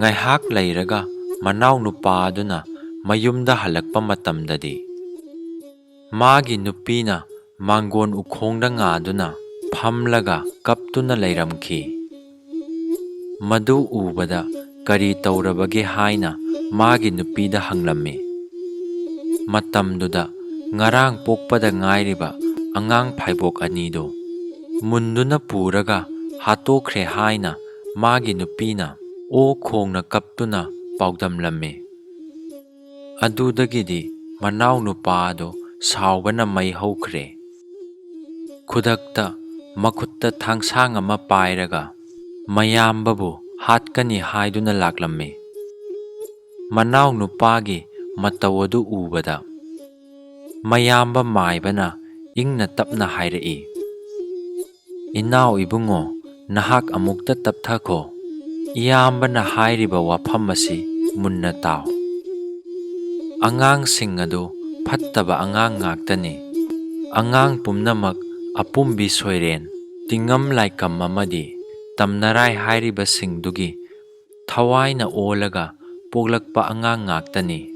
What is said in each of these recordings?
ꯉꯥꯏꯍꯥꯛ ꯂꯩꯔꯒ ꯃꯅꯥꯎ ꯅꯨꯄꯥ ꯑꯗꯨꯅ ꯃꯌꯨꯝꯗ ꯍꯜꯂꯛꯄ ꯃꯇꯝꯗꯗꯤ ꯃꯥꯒꯤ ꯅꯨꯄꯤꯅ ꯃꯥꯡꯒꯣꯟ ꯎꯈꯣꯡꯗ ꯉꯥꯗꯨꯅ ꯐꯝꯂꯒ ꯀꯞꯇꯨꯅ ꯂꯩꯔꯝꯈꯤ꯫ ꯃꯗꯨ ꯎꯕꯗ ꯀꯔꯤ ꯇꯧꯔꯕꯒꯦ ꯍꯥꯏꯅ ꯃꯥꯒꯤ ꯅꯨꯄꯤꯗ ꯍꯪꯂꯝꯃꯤ꯫ ꯃꯇꯝꯗꯨꯗ ꯉꯔꯥꯡ ꯄꯣꯛꯄꯗ ꯉꯥꯏꯔꯤꯕ ꯑꯉꯥꯡ ꯐꯥꯏꯕꯣꯛ ꯑꯅꯤꯗꯨ ꯃꯨꯟꯗꯨꯅ ꯄꯨꯔꯒ ꯍꯥꯠꯇꯣꯛꯈ꯭ꯔꯦ ꯍꯥꯏꯅ ꯃꯥꯒꯤ ꯅꯨꯄꯤꯅ ꯑꯣ ꯈꯣꯡꯅ ꯀꯞꯇꯨꯅ ꯄꯥꯎꯗꯝꯂꯝꯃꯤ꯫ ꯑꯗꯨꯗꯒꯤꯗꯤ ꯃꯅꯥꯎ ꯅꯨꯄꯥ ꯑꯗꯨ ꯁꯥꯎꯕꯅ ꯃꯩ ꯍꯧꯈ꯭ꯔꯦ꯫ ꯈꯨꯗꯛꯇ ꯃꯈꯨꯠꯇ ꯊꯥꯡꯁꯥꯡ ꯑꯃ ꯄꯥꯏꯔꯒ ꯃꯌꯥꯝꯕꯕꯨ ꯍꯥꯠꯀꯅꯤ ꯍꯥꯏꯗꯨꯅ ꯂꯥꯛꯂꯝꯃꯤ꯫ ꯃꯅꯥꯎ ꯅꯨꯄꯥꯒꯤ ꯃꯇꯧ ꯑꯗꯨ ꯎꯕꯗ ꯃꯌꯥꯝꯕ ꯃꯥꯏꯕꯅ ꯏꯪꯅ ꯇꯞꯅ ꯍꯥꯏꯔꯛꯏ, "ꯏꯅꯥꯎ ꯏꯕꯨꯡꯉꯣ, ꯅꯍꯥꯛ ꯑꯃꯨꯛꯇ ꯇꯞꯊꯈꯣ꯫ ꯏꯌꯥꯝꯕꯅ ꯍꯥꯏꯔꯤꯕ ꯋꯥꯐꯝ ꯑꯁꯤ ꯃꯨꯟꯅ ꯇꯥꯎ꯫ ꯑꯉꯥꯡꯁꯤꯡ ꯑꯗꯨ ꯐꯠꯇꯕ ꯑꯉꯥꯡ ꯉꯥꯛꯇꯅꯤ꯫ ꯑꯉꯥꯡ ꯄꯨꯝꯅꯃꯛ ꯑꯄꯨꯝꯕꯤ ꯁꯣꯏꯔꯦꯟ, ꯇꯤꯡꯉꯝ ꯂꯥꯏꯀꯝ ꯑꯃꯗꯤ ꯇꯝꯅꯔꯥꯏ ꯍꯥꯏꯔꯤꯕꯁꯤꯡꯗꯨꯒꯤ ꯊꯋꯥꯏꯅ ꯑꯣꯜꯂꯒ ꯄꯣꯛꯂꯛꯄ ꯑꯉꯥꯡ ꯉꯥꯛꯇꯅꯤ꯫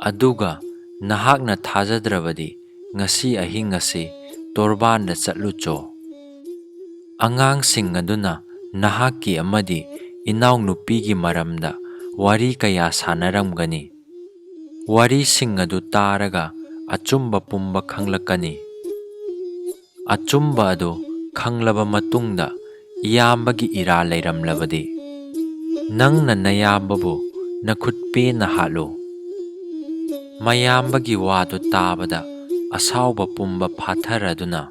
ꯑꯗꯨꯒ ꯅꯍꯥꯛꯅ ꯊꯥꯖꯗ꯭ꯔꯕꯗꯤ ꯉꯁꯤ ꯑꯍꯤꯡ ꯑꯁꯤ ꯇꯣꯔꯕꯥꯟꯗ ꯆꯠꯂꯨꯆꯣ꯫ ꯑꯉꯥꯡꯁꯤꯡ ꯑꯗꯨꯅ ꯅꯍꯥꯛꯀꯤ ꯑꯃꯗꯤ ꯏꯅꯥꯎꯅꯨꯄꯤꯒꯤ ꯃꯔꯝꯗ ꯋꯥꯔꯤ ꯀꯌꯥ ꯁꯥꯟꯅꯔꯝꯒꯅꯤ꯫ ꯋꯥꯔꯤꯁꯤꯡ ꯑꯗꯨ ꯇꯥꯔꯒ ꯑꯆꯨꯝꯕ ꯄꯨꯝꯕ ꯈꯪꯂꯛꯀꯅꯤ꯫ ꯑꯆꯨꯝꯕ ꯑꯗꯨ ꯈꯪꯂꯕ ꯃꯇꯨꯡꯗ ꯏꯌꯥꯝꯕꯒꯤ ꯏꯔꯥꯜ ꯂꯩꯔꯝꯂꯕꯗꯤ ꯅꯪꯅ ꯅꯌꯥꯝꯕꯕꯨ ꯅꯈꯨꯠ ꯄꯦꯟꯅ ꯍꯥꯠꯂꯨ." ꯃꯌꯥꯝꯕꯒꯤ ꯋꯥꯗꯨ ꯇꯥꯕꯗ ꯑꯁꯥꯎꯕ ꯄꯨꯝꯕ ꯐꯥꯊꯔꯗꯨꯅ,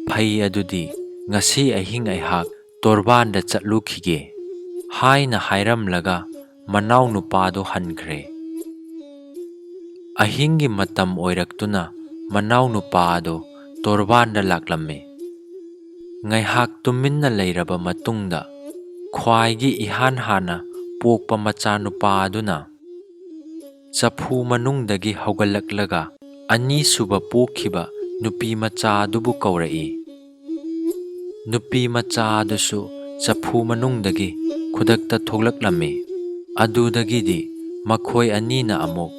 "ꯐꯩ, ꯑꯗꯨꯗꯤ ꯉꯁꯤ ꯑꯍꯤꯡ ꯑꯩꯍꯥꯛ ꯇꯣꯔꯕꯥꯟꯗ ꯆꯠꯂꯨꯈꯤꯒꯦ" ꯍꯥꯏꯅ ꯍꯥꯏꯔꯝꯂꯒ ꯃꯅꯥꯎ ꯅꯨꯄꯥꯗꯨ ꯍꯟꯈ꯭ꯔꯦ꯫ ꯑꯍꯤꯡꯒꯤ ꯃꯇꯝ ꯑꯣꯏꯔꯛꯇꯨꯅ ꯃꯅꯥꯎ ꯅꯨꯄꯥ ꯑꯗꯨ ꯇꯣꯔꯕꯥꯟꯗ ꯂꯥꯛꯂꯝꯃꯤ꯫ ꯉꯥꯏꯍꯥꯛ ꯇꯨꯃꯤꯟꯅ ꯂꯩꯔꯕ ꯃꯇꯨꯡꯗ ꯈ꯭ꯋꯥꯏꯒꯤ ꯏꯍꯥꯟ ꯍꯥꯟꯅ ꯄꯣꯛꯄ ꯃꯆꯥꯅꯨꯄꯥ ꯑꯗꯨꯅ ꯆꯐꯨ ꯃꯅꯨꯡꯗꯒꯤ ꯍꯧꯒꯠꯂꯛꯂꯒ ꯑꯅꯤꯁꯨꯕ ꯄꯣꯛꯈꯤꯕ ꯅꯨꯄꯤ ꯃꯆꯥ ꯑꯗꯨꯕꯨ ꯀꯧꯔꯛꯏ꯫ ꯅꯨꯄꯤ ꯃꯆꯥ ꯑꯗꯨꯁꯨ ꯆꯐꯨ ꯃꯅꯨꯡꯗꯒꯤ ꯈꯨꯗꯛꯇ ꯊꯣꯛꯂꯛꯂꯝꯃꯤ꯫ ꯑꯗꯨꯗꯒꯤꯗꯤ ꯃꯈꯣꯏ ꯑꯅꯤꯅ ꯑꯃꯨꯛ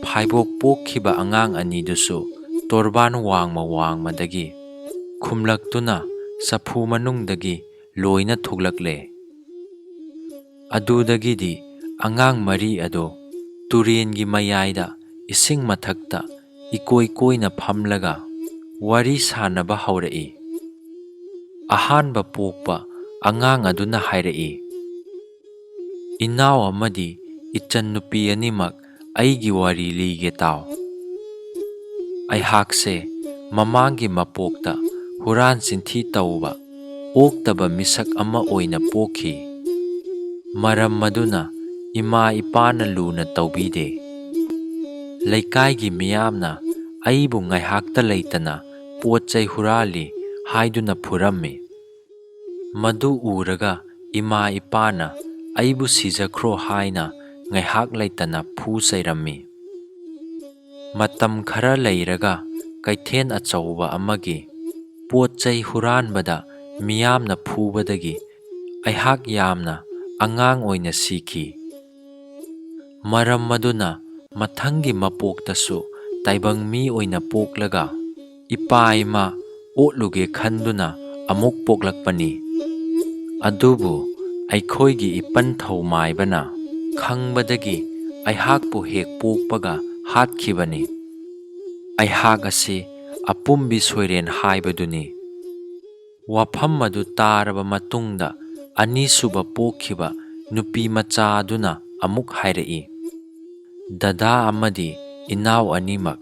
ꯐꯥꯏꯕꯣꯛ ꯄꯣꯛꯈꯤꯕ ꯑꯉꯥꯡ ꯑꯅꯤꯗꯨꯁꯨ ꯇꯣꯔꯕꯥꯟ ꯋꯥꯡꯃꯗꯒꯤ ꯈꯨꯝꯂꯛꯇꯨꯅ ꯆꯐꯨ ꯃꯅꯨꯡꯗꯒꯤ ꯂꯣꯏꯅ ꯊꯣꯛꯂꯛꯂꯦ꯫ ꯑꯗꯨꯗꯒꯤꯗꯤ ꯑꯉꯥꯡ ꯃꯔꯤ ꯑꯗꯨ ꯇꯨꯔꯦꯟꯒꯤ ꯃꯌꯥꯏꯗ ꯏꯁꯤꯡ ꯃꯊꯛꯇ ꯏꯀꯣꯏ ꯀꯣꯏꯅ ꯐꯝꯂꯒ ꯋꯥꯔꯤ ꯁꯥꯟꯅꯕ ꯍꯧꯔꯛꯏ꯫ ꯑꯍꯥꯟꯕ ꯄꯣꯛꯄ ꯑꯉꯥꯡ ꯑꯗꯨꯅ ꯍꯥꯏꯔꯛꯏ, "ꯏꯅꯥꯎ ꯑꯃꯗꯤ ꯏꯆꯟꯅꯨꯄꯤ ꯑꯅꯤꯃꯛ, ꯑꯩꯒꯤ ꯋꯥꯔꯤ ꯂꯤꯒꯦ ꯇꯥꯎ꯫ ꯑꯩꯍꯥꯛꯁꯦ ꯃꯃꯥꯡꯒꯤ ꯃꯄꯣꯛꯇ ꯍꯨꯔꯥꯟ ꯆꯤꯟꯊꯤ ꯇꯧꯕ ꯑꯣꯛꯇꯕ ꯃꯤꯁꯛ ꯑꯃ ꯑꯣꯏꯅ ꯄꯣꯛꯈꯤ꯫ ꯃꯔꯝ ꯑꯗꯨꯅ ꯏꯃꯥ ꯏꯄꯥꯅ ꯂꯨꯅ ꯇꯧꯕꯤꯗꯦ꯫ ꯂꯩꯀꯥꯏꯒꯤ ꯃꯤꯌꯥꯝꯅ ꯑꯩꯕꯨ ꯉꯥꯏꯍꯥꯛꯇ ꯂꯩꯇꯅ ꯄꯣꯠ ꯆꯩ ꯍꯨꯔꯥꯜꯂꯤ ꯍꯥꯏꯗꯨꯅ ꯐꯨꯔꯝꯃꯤ꯫ ꯃꯗꯨ ꯎꯔꯒ ꯏꯃꯥ ꯏꯄꯥꯅ ꯑꯩꯕꯨ ꯁꯤꯖꯈ꯭ꯔꯣ ꯍꯥꯏꯅ ꯉꯥꯏꯍꯥꯛ ꯂꯩꯇꯅ ꯐꯨ ꯆꯩꯔꯝꯃꯤ꯫ ꯃꯇꯝ ꯈꯔ ꯂꯩꯔꯒ ꯀꯩꯊꯦꯜ ꯑꯆꯧꯕ ꯑꯃꯒꯤ ꯄꯣꯠ ꯆꯩ ꯍꯨꯔꯥꯟꯕꯗ ꯃꯤꯌꯥꯝꯅ ꯐꯨꯕꯗꯒꯤ ꯑꯩꯍꯥꯛ ꯌꯥꯝꯅ ꯑꯉꯥꯡ ꯑꯣꯏꯅ ꯁꯤꯈꯤ꯫ ꯃꯔꯝ ꯑꯗꯨꯅ ꯃꯊꯪꯒꯤ ꯃꯄꯣꯛꯇꯁꯨ ꯇꯥꯏꯕꯪ ꯃꯤ ꯑꯣꯏꯅ ꯄꯣꯛꯂꯒ ꯏꯄꯥ ꯏꯃꯥ ꯑꯣꯠꯂꯨꯒꯦ ꯈꯟꯗꯨꯅ ꯑꯃꯨꯛ ꯄꯣꯛꯂꯛꯄꯅꯤ꯫ ꯑꯗꯨꯕꯨ ꯑꯩꯈꯣꯏꯒꯤ ꯏꯄꯟꯊꯧ ꯃꯥꯏꯕꯅ ꯈꯪꯕꯗꯒꯤ ꯑꯩꯍꯥꯛꯄꯨ ꯍꯦꯛ ꯄꯣꯛꯄꯒ ꯍꯥꯠꯈꯤꯕꯅꯤ꯫ ꯑꯩꯍꯥꯛ ꯑꯁꯤ ꯑꯄꯨꯝꯕꯤ ꯁꯣꯏꯔꯦꯟ ꯍꯥꯏꯕꯗꯨꯅꯤ." ꯋꯥꯐꯝ ꯑꯗꯨ ꯇꯥꯔꯕ ꯃꯇꯨꯡꯗ ꯑꯅꯤꯁꯨꯕ ꯄꯣꯛꯈꯤꯕ ꯅꯨꯄꯤ ꯃꯆꯥ ꯑꯗꯨꯅ ꯑꯃꯨꯛ ꯍꯥꯏꯔꯛꯏ, "ꯗꯗꯥ ꯑꯃꯗꯤ ꯏꯅꯥꯎ ꯑꯅꯤꯃꯛ,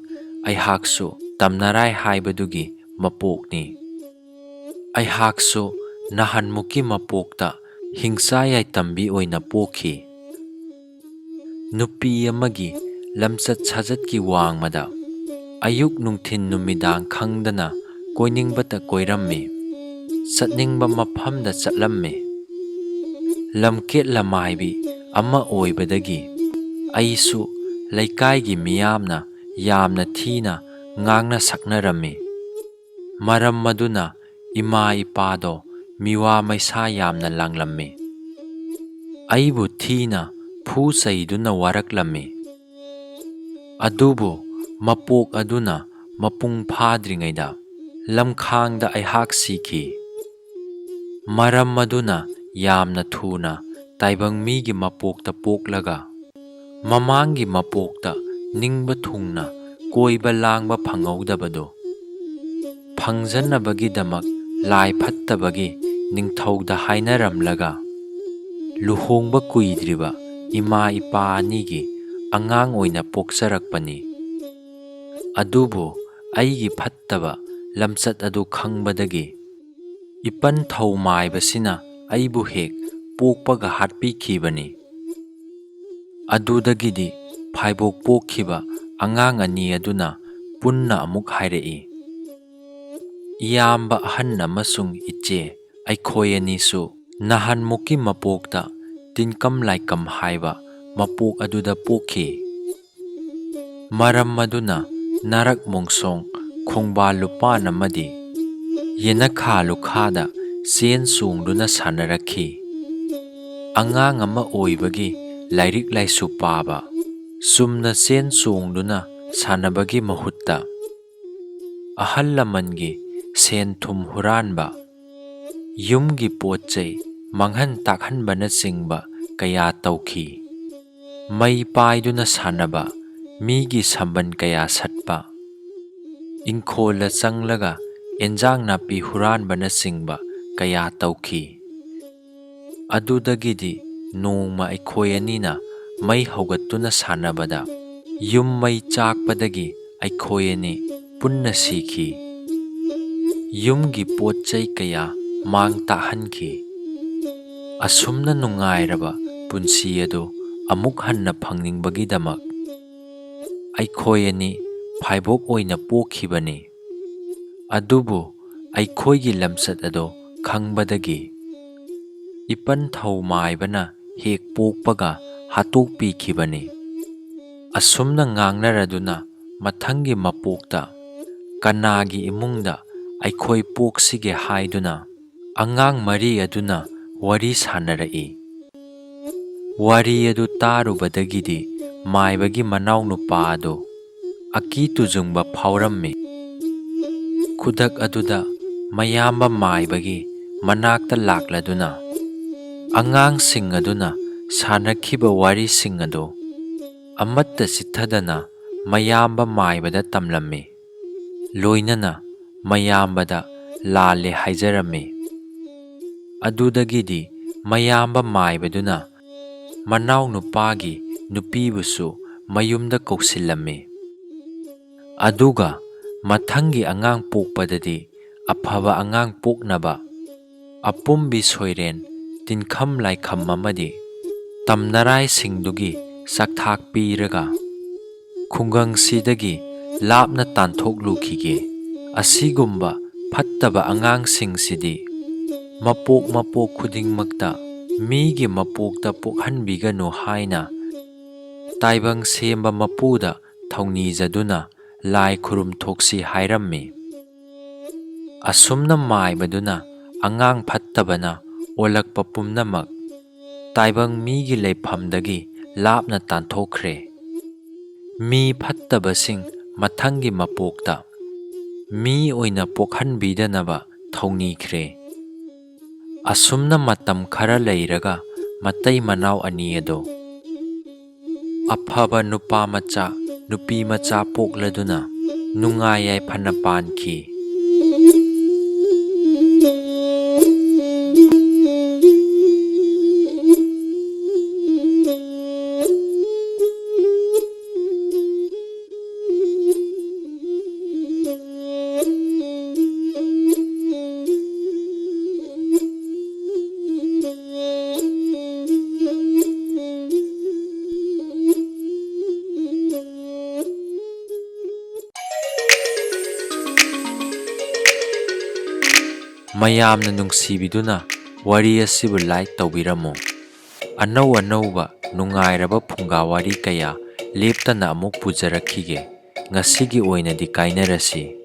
ꯑꯩꯍꯥꯛꯁꯨ ꯇꯝꯅꯔꯥꯏ ꯍꯥꯏꯕꯗꯨꯒꯤ ꯃꯄꯣꯛꯅꯤ꯫ ꯑꯩꯍꯥꯛꯁꯨ ꯅꯍꯥꯟꯃꯨꯛꯀꯤ ꯃꯄꯣꯛꯇ ꯍꯤꯡꯆꯥ ꯌꯥꯏꯇꯝꯕꯤ ꯑꯣꯏꯅ ꯄꯣꯛꯈꯤ꯫ ꯅꯨꯄꯤ ꯑꯃꯒꯤ ꯂꯝꯆꯠ ꯁꯥꯖꯠꯀꯤ ꯋꯥꯡꯃꯗ ꯑꯌꯨꯛ ꯅꯨꯡꯊꯤꯟ ꯅꯨꯃꯤꯗꯥꯡ ꯈꯪꯗꯅ ꯀꯣꯏꯅꯤꯡꯕꯇ ꯀꯣꯏꯔꯝꯃꯤ, ꯆꯠꯅꯤꯡꯕ ꯃꯐꯝꯗ ꯆꯠꯂꯝꯃꯤ꯫ ꯂꯝꯀꯦꯠ ꯂꯝꯃꯥꯏꯕꯤ ꯑꯃ ꯑꯣꯏꯕꯗꯒꯤ ꯑꯩꯁꯨ ꯂꯩꯀꯥꯏꯒꯤ ꯃꯤꯌꯥꯝꯅ ꯌꯥꯝꯅ ꯊꯤꯅ ꯉꯥꯡꯅ ꯁꯛꯅꯔꯝꯃꯤ꯫ ꯃꯔꯝ ꯑꯗꯨꯅ ꯏꯃꯥ ꯏꯄꯥꯗꯣ ꯃꯤꯋꯥ ꯃꯩꯁꯥ ꯌꯥꯝꯅ ꯂꯥꯡꯂꯝꯃꯤ꯫ ꯑꯩꯕꯨ ꯊꯤꯅ ꯐꯨ ꯆꯩꯗꯨꯅ ꯋꯥꯔꯛꯂꯝꯃꯤ꯫ ꯑꯗꯨꯕꯨ ꯃꯄꯣꯛ ꯑꯗꯨꯅ ꯃꯄꯨꯡ ꯐꯥꯗ꯭ꯔꯤꯉꯩꯗ ꯂꯝꯈꯥꯡꯗ ꯑꯩꯍꯥꯛ ꯁꯤꯈꯤ꯫ ꯃꯔꯝ ꯑꯗꯨꯅ ꯌꯥꯝꯅ ꯊꯨꯅ ꯇꯥꯏꯕꯪ ꯃꯤꯒꯤ ꯃꯄꯣꯛꯇ ꯄꯣꯛꯂꯒ ꯃꯃꯥꯡꯒꯤ ꯃꯄꯣꯛꯇ ꯅꯤꯡꯕ ꯊꯨꯡꯅ ꯀꯣꯏꯕ ꯂꯥꯡꯕ ꯐꯪꯍꯧꯗꯕꯗꯨ ꯐꯪꯖꯅꯕꯒꯤꯗꯃꯛ ꯂꯥꯏ ꯐꯠꯇꯕꯒꯤ ꯅꯤꯡꯊꯧꯗ ꯍꯥꯏꯅꯔꯝꯂꯒ ꯂꯨꯍꯣꯡꯕ ꯀꯨꯏꯗ꯭ꯔꯤꯕ ꯏꯃꯥ ꯏꯄꯥ ꯑꯅꯤꯒꯤ ꯑꯉꯥꯡ ꯑꯣꯏꯅ ꯄꯣꯛꯆꯔꯛꯄꯅꯤ꯫ ꯑꯗꯨꯕꯨ ꯑꯩꯒꯤ ꯐꯠꯇꯕ ꯂꯝꯆꯠ ꯑꯗꯨ ꯈꯪꯕꯗꯒꯤ ꯏꯄꯟ ꯊꯧ ꯃꯥꯏꯕꯁꯤꯅ ꯑꯩꯕꯨ ꯍꯦꯛ ꯄꯣꯛꯄꯒ ꯍꯥꯠꯄꯤꯈꯤꯕꯅꯤ꯫ ꯑꯗꯨꯗꯒꯤꯗꯤ ꯐꯥꯏꯕꯣꯛ ꯄꯣꯛꯈꯤꯕ ꯑꯉꯥꯡ ꯑꯅꯤ ꯑꯗꯨꯅ ꯄꯨꯟꯅ ꯑꯃꯨꯛ ꯍꯥꯏꯔꯛꯏ꯫ ꯏꯌꯥꯝꯕ ꯑꯍꯟ ꯑꯃꯁꯨꯡ ꯏꯆꯦ ꯑꯩꯈꯣꯏ ꯑꯅꯤꯁꯨ ꯅꯍꯥꯟꯃꯨꯛꯀꯤ ꯃꯄꯣꯛꯇ ꯇꯤꯟꯀꯝ ꯂꯥꯏꯀꯝ ꯍꯥꯏꯕ ꯃꯄꯣꯛ ꯑꯗꯨꯗ ꯄꯣꯛꯈꯤ꯫ ꯃꯔꯝ ꯑꯗꯨꯅ ꯅꯥꯔꯛ ꯃꯣꯡꯁꯣꯡ ꯈꯣꯡꯕꯥꯜ ꯂꯨꯄꯥꯟ ꯑꯃꯗꯤ ꯌꯦꯅꯈꯥ ꯂꯨꯈꯥꯗ ꯆꯦꯟ ꯆꯣꯡꯗꯨꯅ ꯁꯥꯟꯅꯔꯛꯈꯤ꯫ ꯑꯉꯥꯡ ꯑꯃ ꯑꯣꯏꯕꯒꯤ ꯂꯥꯏꯔꯤꯛ ꯂꯥꯏꯁꯨ ꯄꯥꯕ, ꯆꯨꯝꯅ ꯆꯦꯟ ꯆꯣꯡꯗꯨꯅ ꯁꯥꯟꯅꯕꯒꯤ ꯃꯍꯨꯠꯇ ꯑꯍꯜ ꯂꯃꯟꯒꯤ ꯁꯦꯟ ꯊꯨꯝ ꯍꯨꯔꯥꯟꯕ, ꯌꯨꯝꯒꯤ ꯄꯣꯠ ꯆꯩ ꯃꯥꯡꯍꯟ ꯇꯥꯛꯍꯟꯕꯅꯆꯤꯡꯕ ꯀꯌꯥ ꯇꯧꯈꯤ꯫ ꯃꯩ ꯄꯥꯏꯗꯨꯅ ꯁꯥꯟꯅꯕ, ꯃꯤꯒꯤ ꯁꯝꯕꯟ ꯀꯌꯥ ꯁꯠꯄ, ꯏꯪꯈꯣꯜꯗ ꯆꯪꯂꯒ ꯑꯦꯟꯖꯥꯡ ꯅꯥꯄꯤ ꯍꯨꯔꯥꯟꯕꯅꯆꯤꯡꯕ ꯀꯌꯥ ꯇꯧꯈꯤ꯫ ꯑꯗꯨꯗꯒꯤꯗꯤ ꯅꯣꯡꯃ ꯑꯩꯈꯣꯏ ꯑꯅꯤꯅ ꯃꯩ ꯍꯧꯒꯠꯇꯨꯅ ꯁꯥꯟꯅꯕꯗ ꯌꯨꯝ ꯃꯩ ꯆꯥꯛꯄꯗꯒꯤ ꯑꯩꯈꯣꯏ ꯑꯅꯤ ꯄꯨꯟꯅ ꯁꯤꯈꯤ꯫ ꯌꯨꯝꯒꯤ ꯄꯣꯠ ꯆꯩ ꯀꯌా ꯃꯥꯡ ꯇꯥꯛꯍꯟꯈꯤ꯫ ꯑꯁꯨꯝꯅ ꯅꯨꯡꯉꯥꯏꯔꯕ ꯄꯨꯟꯁꯤ ꯑꯗꯨ ꯑꯃꯨꯛ ꯍꯟꯅ ꯐꯪꯅꯤꯡꯕꯒꯤꯗꯃꯛ ꯑꯩꯈꯣꯏ ꯑꯅꯤ ꯐꯥꯏꯕꯣꯛ ꯑꯣꯏꯅ ꯄꯣꯛꯈꯤꯕꯅꯤ꯫ ꯑꯗꯨꯕꯨ ꯑꯩꯈꯣꯏꯒꯤ ꯂꯝꯆꯠ ꯑꯗꯨ ꯈꯪꯕꯗꯒꯤ ꯏꯄꯟ ꯊꯧ ꯃꯥꯏꯕꯅ ꯍꯦꯛ ꯄꯣꯛꯄꯒ ꯍꯥꯠꯇꯣꯛꯄꯤꯈꯤꯕꯅꯤ꯫ ꯑꯁꯨꯝꯅ ꯉꯥꯡꯅꯔꯗꯨꯅ ꯃꯊꯪꯒꯤ ꯃꯄꯣꯛꯇ ꯀꯅꯥꯒꯤ ꯏꯃꯨꯡꯗ ꯑꯩꯈꯣꯏ ꯄꯣꯛꯁꯤꯒꯦ ꯍꯥꯏꯗꯨꯅ ꯑꯉꯥꯡ ꯃꯔꯤ ꯑꯗꯨꯅ ꯋꯥꯔꯤ ꯁꯥꯟꯅꯔꯛꯏ꯫ ꯋꯥꯔꯤ ꯑꯗꯨ ꯇꯥꯔꯨꯕꯗꯒꯤꯗꯤ ꯃꯥꯏꯕꯒꯤ ꯃꯅꯥꯎꯅꯨꯄꯥ ꯑꯗꯨ ꯑꯀꯤ ꯇꯨꯖꯨꯡꯕ ꯐꯥꯎꯔꯝꯃꯤ꯫ ꯈꯨꯗꯛ ꯑꯗꯨꯗ ꯃꯌꯥꯝꯕ ꯃꯥꯏꯕꯒꯤ ꯃꯅꯥꯛꯇ ꯂꯥꯛꯂꯗꯨꯅ ꯑꯉꯥꯡꯁꯤꯡ ꯑꯗꯨꯅ ꯁꯥꯟꯅꯈꯤꯕ ꯋꯥꯔꯤꯁꯤꯡ ꯑꯗꯨ ꯑꯃꯠꯇ ꯆꯤꯠꯊꯗꯅ ꯃꯌꯥꯝꯕ ꯃꯥꯏꯕꯗ ꯇꯝꯂꯝꯃꯤ꯫ ꯂꯣꯏꯅꯅ ꯃꯌꯥꯝꯕꯗ ꯂꯥꯜꯂꯦ ꯍꯥꯏꯖꯔꯝꯃꯤ꯫ ꯑꯗꯨꯗꯒꯤꯗꯤ ꯃꯌꯥꯝꯕ ꯃꯥꯏꯕꯗꯨꯅ ꯃꯅꯥꯎꯅꯨꯄꯥꯒꯤ ꯅꯨꯄꯤꯕꯨꯁꯨ ꯃꯌꯨꯝꯗ ꯀꯧꯁꯤꯜꯂꯝꯃꯤ꯫ ꯑꯗꯨꯒ ꯃꯊꯪꯒꯤ ꯑꯉꯥꯡ ꯄꯣꯛꯄꯗꯗꯤ ꯑꯐꯕ ꯑꯉꯥꯡ ꯄꯣꯛꯅꯕ ꯑꯄꯨꯝꯕꯤ ꯁꯣꯏꯔꯦꯟ, ꯇꯤꯟꯈꯝ ꯂꯥꯏꯈꯝ ꯑꯃꯗꯤ ꯇꯝꯅꯔꯥꯏꯁꯤꯡꯗꯨꯒꯤ ꯆꯥꯛꯊꯥꯛ ꯄꯤꯔꯒ ꯈꯨꯡꯒꯪꯁꯤꯗꯒꯤ ꯂꯥꯞꯅ ꯇꯥꯟꯊꯣꯛꯂꯨꯈꯤꯒꯦ꯫ ꯑꯁꯤꯒꯨꯝꯕ ꯐꯠꯇꯕ ꯑꯉꯥꯡꯁꯤꯡꯁꯤꯗꯤ ꯃꯄꯣꯛ ꯃꯄꯣꯛ ꯈꯨꯗꯤꯡꯃꯛꯇ ꯃꯤꯒꯤ ꯃꯄꯣꯛꯇ ꯄꯣꯛꯍꯟꯕꯤꯒꯅꯨ ꯍꯥꯏꯅ ꯇꯥꯏꯕꯪ ꯁꯦꯝꯕ ꯃꯄꯨꯗ ꯊꯧꯅꯤꯖꯗꯨꯅ ꯂꯥꯏ ꯈꯨꯔꯨꯝꯊꯣꯛꯁꯤ ꯍꯥꯏꯔꯝꯃꯤ꯫ ꯑꯁꯨꯝꯅ ꯃꯥꯏꯕꯗꯨꯅ ꯑꯉꯥꯡ ꯐꯠꯇꯕꯅ ꯑꯣꯜꯂꯛꯄ ꯄꯨꯝꯅꯃꯛ ꯇꯥꯏꯕꯪ ꯃꯤꯒꯤ ꯂꯩꯐꯝꯗꯒꯤ ꯂꯥꯞꯅ ꯇꯥꯟꯊꯣꯛꯈ꯭ꯔꯦ꯫ ꯃꯤ ꯐꯠꯇꯕꯁꯤꯡ ꯃꯊꯪꯒꯤ ꯃꯄꯣꯛꯇ ꯃꯤ ꯑꯣꯏꯅ ꯄꯣꯛꯍꯟꯕꯤꯗꯅꯕ ꯊꯧꯅꯤꯈ꯭ꯔꯦ꯫ ꯑꯁꯨꯝꯅ ꯃꯇꯝ ꯈꯔ ꯂꯩꯔꯒ ꯃꯇꯩ ꯃꯅꯥꯎ ꯑꯅꯤ ꯑꯗꯨ ꯑꯐꯕ ꯅꯨꯄꯥ ꯃꯆꯥ ꯅꯨꯄꯤ ꯃꯆꯥ ꯄꯣꯛꯂꯗꯨꯅ ꯅꯨꯡꯉꯥꯏ ꯌꯥꯏꯐꯅ ꯄꯥꯟꯈꯤ꯫ ꯃꯌꯥꯝꯅ ꯅꯨꯡꯁꯤꯕꯤꯗꯨꯅ ꯋꯥꯔꯤ ꯑꯁꯤꯕꯨ ꯂꯥꯏꯛ ꯇꯧꯕꯤꯔꯝꯃꯨ꯫ ꯑꯅꯧ ꯑꯅꯧꯕ ꯅꯨꯡꯉꯥꯏꯔꯕ ꯐꯨꯡꯒꯥ ꯋꯥꯔꯤ ꯀꯌꯥ ꯂꯦꯞꯇꯅ ꯑꯃꯨꯛ ꯄꯨꯖꯔꯛꯈꯤꯒꯦ꯫ ꯉꯁꯤꯒꯤ ꯑꯣꯏꯅꯗꯤ ꯀꯥꯏꯅꯔꯁꯤ꯫